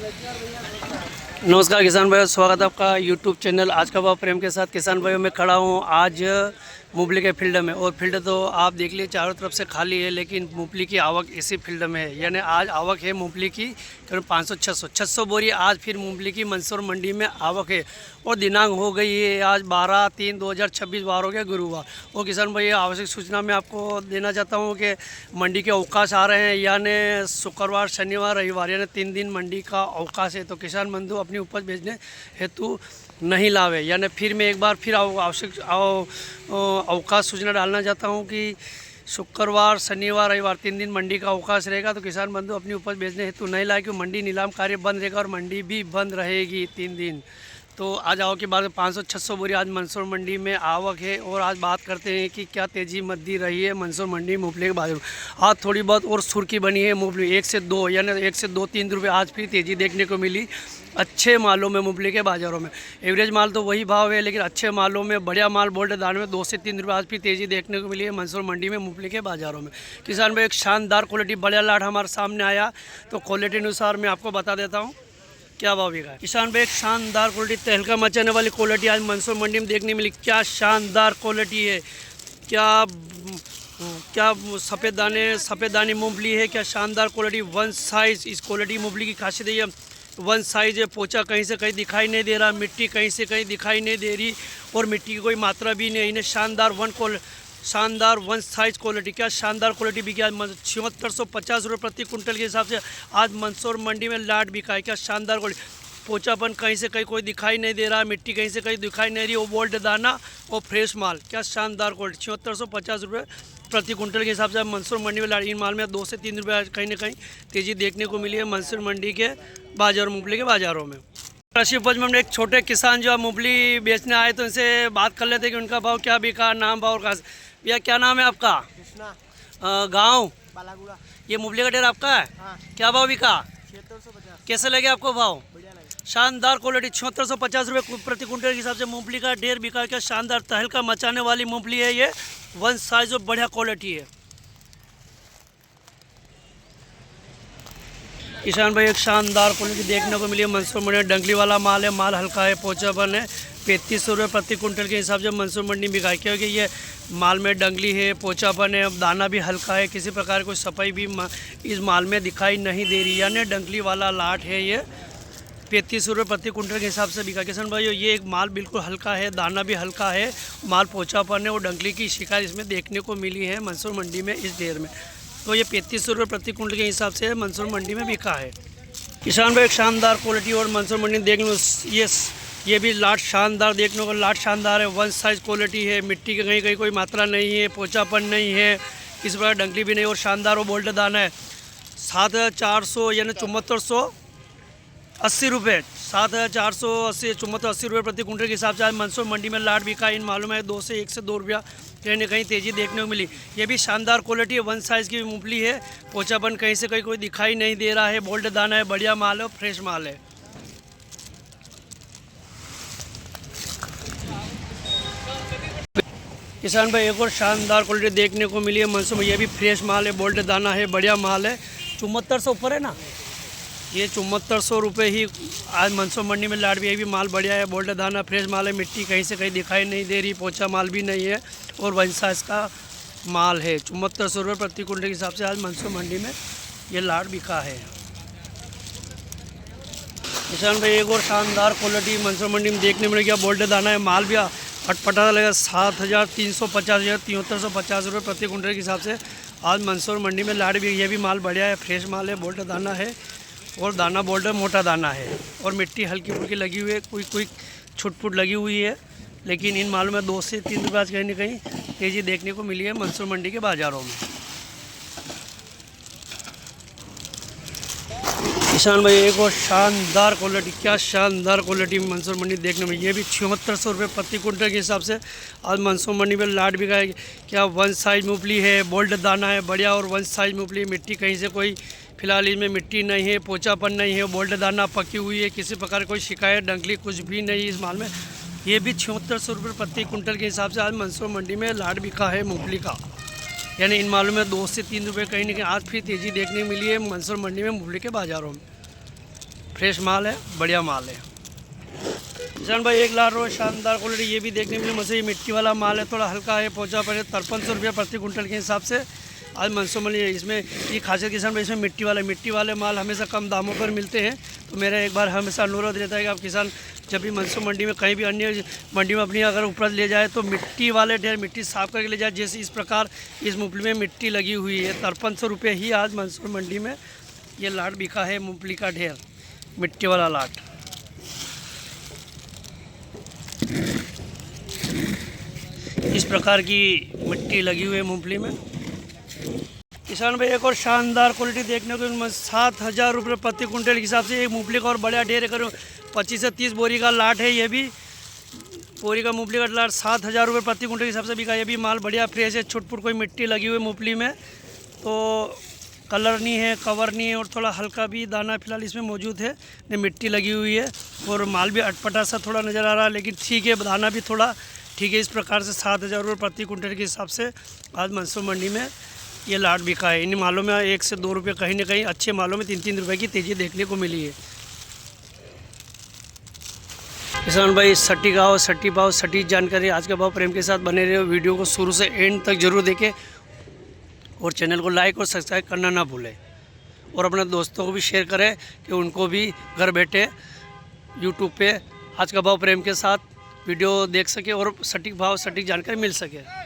नमस्कार किसान भाइयों, स्वागत है आपका यूट्यूब चैनल आज का भाव प्रेम के साथ। किसान भाइयों मैं खड़ा हूँ आज मूंगफली के फील्ड में, और फील्ड तो आप देख लीजिए चारों तरफ से खाली है, लेकिन मूंगफली की आवक इसी फील्ड में है। यानी आज आवक है मूंगफली की करीब 500-600 बोरी आज फिर मूंगफली की मंदसौर मंडी में आवक है। और दिनांक हो गई है आज 12/3/2026, वार हो गया गुरुवार। और किसान भाई आवश्यक सूचना मैं आपको देना चाहता हूँ कि मंडी के अवकाश आ रहे हैं, यानी शुक्रवार, शनिवार, रविवार, यानी 3 दिन मंडी का अवकाश है। तो किसान बंधु अपनी उपज बेचने हेतु नहीं लावे। यानी फिर मैं एक बार फिर आवश्यक अवकाश सूचना डालना चाहता हूँ कि शुक्रवार, शनिवार, रविवार 3 दिन मंडी का अवकाश रहेगा। तो किसान बंधु अपनी उपज बेचने हेतु नहीं लाए, क्योंकि मंडी नीलाम कार्य बंद रहेगा और मंडी भी बंद रहेगी 3 दिन। तो आज आवक के बाद 500-600 बोरी आज मंदसौर मंडी में आवक है। और आज बात करते हैं कि क्या तेज़ी मद्दी रही है मंदसौर मंडी मूंगफली के बाजार में। आज थोड़ी बहुत और सुर्खी बनी है मूंगफली 1 से 2, यानी 1 से 2-3 रुपये आज फिर तेज़ी देखने को मिली अच्छे मालों में मूंगफली के बाज़ारों में। एवरेज माल तो वही भाव है, लेकिन अच्छे मालों में, बढ़िया माल बोल्ड दाने में 2 से 3 रुपये आज फिर तेज़ी देखने को मिली है मंदसौर मंडी में मूंगफली के बाज़ारों में। किसान भाई एक शानदार क्वालिटी बढ़िया लाट हमारे सामने आया, तो क्वालिटी अनुसार मैं आपको बता देता हूँ क्या भाव बिका है। किसान भाई एक शानदार क्वालिटी, तहलका मचाने वाली क्वालिटी आज मंदसौर मंडी में देखने मिली। क्या शानदार क्वालिटी है, क्या सफ़ेद दाने मूंगफली है, क्या शानदार क्वालिटी। वन साइज़ इस क्वालिटी मूंगफली की खासियत है, वन साइज़ है। पोचा कहीं से कहीं दिखाई नहीं दे रहा, मिट्टी कहीं से कहीं दिखाई नहीं दे रही, और मिट्टी की कोई मात्रा भी नहीं। इन्हें शानदार वन साइज क्वालिटी, क्या शानदार क्वालिटी बिकी आज 7650 रुपये प्रति कुंटल के हिसाब से आज मंदसौर मंडी में लाट बिका है। क्या शानदार क्वालिटी, पोचापन कहीं से कहीं कोई दिखाई नहीं दे रहा, मिट्टी कहीं से कहीं दिखाई नहीं रही, वो बोल्ड दाना और फ्रेश माल, क्या शानदार क्वालिटी। 7650 रुपये प्रति कुंटल के हिसाब से मंदसौर मंडी में लाट। इन माल में 2 से 3 रुपये कहीं ना कहीं तेज़ी देखने को मिली है मंदसौर मंडी के बाजार, मूंगफली के बाज़ारों में। कृषि उपज में एक छोटे किसान जो मूंगफली बेचने आए, तो इनसे बात कर लेते कि उनका भाव क्या बिका, नाम भाव। और भैया क्या नाम है आपका? कृष्णा। गाँव बालागुड़ा। ये मूंगफली का ढेर आपका है? हाँ। क्या भाव बिका? 7650। कैसे लगे आपको भाव? बढ़िया लगे। शानदार क्वालिटी 7650 रुपये प्रति कुंटल के हिसाब से मूंगफली का ढेर बिका। क्या शानदार तहलका मचाने वाली मूंगफली है, ये वन साइज और बढ़िया क्वालिटी है। किसान भाई एक शानदार क्वालिटी देखने को मिली है मंदसौर मंडी में। डंगली वाला माल है, माल हल्का है, पोचापन है। 3500 रुपये प्रति कुंटल के हिसाब से मंदसौर मंडी में बिका है, क्योंकि ये माल में डंगली है, पोचापन है, दाना भी हल्का है, किसी प्रकार कोई सफाई भी इस माल में दिखाई नहीं दे रही, यानी डंगली वाला लाट है। ये 3500 रुपये प्रति कुंटल के हिसाब से बिका। किसान भाई ये एक माल बिल्कुल हल्का है, दाना भी हल्का है, माल पोचापन है, और डंगली की शिकायत इसमें देखने को मिली है मंदसौर मंडी में इस ढेर में। तो ये 3500 रुपये प्रति कुंटल के हिसाब से मंदसौर मंडी में बिका है। किसान भाई एक शानदार क्वालिटी और मंदसौर मंडी में देखने ये भी लाट शानदार देखने को, लाट शानदार है, वन साइज क्वालिटी है, मिट्टी के कहीं कोई मात्रा नहीं है, पोचापन नहीं है, इस प्रकार डंगली भी नहीं, और शानदार और बोल्ड दाना है। 7480 यानी 7480 रुपये, 7480 7480 रुपये प्रति कुंटल के हिसाब से आज मंदसौर मंडी में लाट बिका। इन मालूम है 2 से 2 रुपया कहीं ना कहीं तेज़ी देखने को मिली। ये भी शानदार क्वालिटी है, वन साइज़ की मूंगफली है, पोचापन कहीं से कहीं कोई दिखाई नहीं दे रहा है, बोल्ड दाना है, बढ़िया माल है और फ्रेश माल है। किसान भाई एक और शानदार क्वालिटी देखने को मिली है मंदसौर में। ये भी फ्रेश माल है, बोल्ड दाना है, बढ़िया माल है। 7400 ऊपर है ना, ये 7400 रुपये ही आज मंदसौर मंडी में लाट भी। ये भी माल बढ़िया है, बोल्ड दाना, फ्रेश माल है, मिट्टी कहीं से कहीं दिखाई नहीं दे रही, पोचा माल भी नहीं है, और वन साइज का माल है। 7400 रुपये प्रति कुंटल के हिसाब से आज मंदसौर मंडी में ये लाट बिका है। किसान भाई एक और शानदार क्वालिटी मंदसौर मंडी में देखने में क्या बोल्ड दाना है, माल भी अटपटा लगेगा। 7350 या 7350 रुपये प्रति कुंटल के हिसाब से आज मंदसौर मंडी में लाट भी। ये भी माल बढ़िया है, फ्रेश माल है, बोल्ड दाना है, और दाना बोल्ड मोटा दाना है, और मिट्टी हल्की फुल्की लगी हुई है, कोई छुटपुट लगी हुई है, लेकिन इन मालों में 2 से 3 रुपये आज कहीं ना कहीं तेज़ी देखने को मिली है मंदसौर मंडी के बाज़ारों में। किसान भाई एक और शानदार क्वालिटी, क्या शानदार क्वालिटी मंदसौर मंडी देखने में। ये भी 7600 रुपये प्रति कुंटल के हिसाब से आज मंदसौर मंडी में लाट बिका है। क्या वन साइज मूंगफली है, बोल्ड दाना है, बढ़िया और वन साइज मूंगफली। मिट्टी कहीं से कोई फिलहाल इसमें मिट्टी नहीं है, पोचापन नहीं है, बोल्ड दाना पकी हुई है, किसी प्रकार कोई शिकायत डंगली कुछ भी नहीं इस माल में। ये भी 7600 रुपये प्रति कुंटल के हिसाब से आज मंदसौर मंडी में लाट बिका है मूंगफली का। यानी इन मालों में 2 से 3 रुपये कहीं ना कहीं आज फिर तेज़ी देखने मिली है मंदसौर मंडी में मूंगफली के बाज़ारों में। फ्रेश माल है, बढ़िया माल है। किसान भाई एक लाट रोज शानदार क्वालिटी ये भी देखने के लिए मुझे, ये मिट्टी वाला माल है, थोड़ा हल्का है, पहुँचा पड़े 5300 रुपये प्रति कुंटल के हिसाब से आज मनसूबी है। इसमें ये खासियत किसान भाई, इसमें मिट्टी वाले माल हमेशा कम दामों पर मिलते हैं। तो मेरा एक बार हमेशा अनुरोध रहता है कि आप किसान जब भी मनसूब मंडी में कहीं भी अन्य मंडी में अपनी अगर उपज ले जाए तो मिट्टी वाले ढेर मिट्टी साफ़ करके ले जाए। जैसे इस प्रकार इस मूंगफली में मिट्टी लगी हुई है, 5300 रुपये ही आज मनसूब मंडी में ये लाट बिका है, मूंगफली का ढेर, मिट्टी वाला लाट। इस प्रकार की मिट्टी लगी हुई है मूंगफली में। किसान भाई एक और शानदार क्वालिटी देखने को 7000 रुपये प्रति कुंटल के हिसाब से एक मूंगफली का और बड़ा ढेर करो 25 से 30 बोरी का लाट है। ये भी बोरी का मूंगफली का लाट 7000 रुपये प्रति कुंटल के हिसाब से बिका। ये भी माल बढ़िया फ्रेश है, छुटपुट कोई मिट्टी लगी हुई है मूंगफली में, तो कलर नहीं है, कवर नहीं है और थोड़ा हल्का भी दाना फिलहाल इसमें मौजूद है, ने मिट्टी लगी हुई है और माल भी अटपटा सा थोड़ा नज़र आ रहा है, लेकिन ठीक है, दाना भी थोड़ा ठीक है। इस प्रकार से 7000 रुपये प्रति कुंटल के हिसाब से आज मनसूब मंडी में ये लाट बिका है। इन मालों में 1 से 2 रुपये कहीं ना कहीं, अच्छे मालों में 3-3 रुपये की तेज़ी देखने को मिली है। किसान भाई सटीक भाव, सटीक भाव, सटीक जानकारी, आज का भाव प्रेम के साथ बने रहे। वीडियो को शुरू से एंड तक जरूर देखें और चैनल को लाइक और सब्सक्राइब करना ना भूलें और अपने दोस्तों को भी शेयर करें कि उनको भी घर बैठे यूट्यूब पे आज का भाव प्रेम के साथ वीडियो देख सके और सटीक भाव, सटीक जानकारी मिल सके।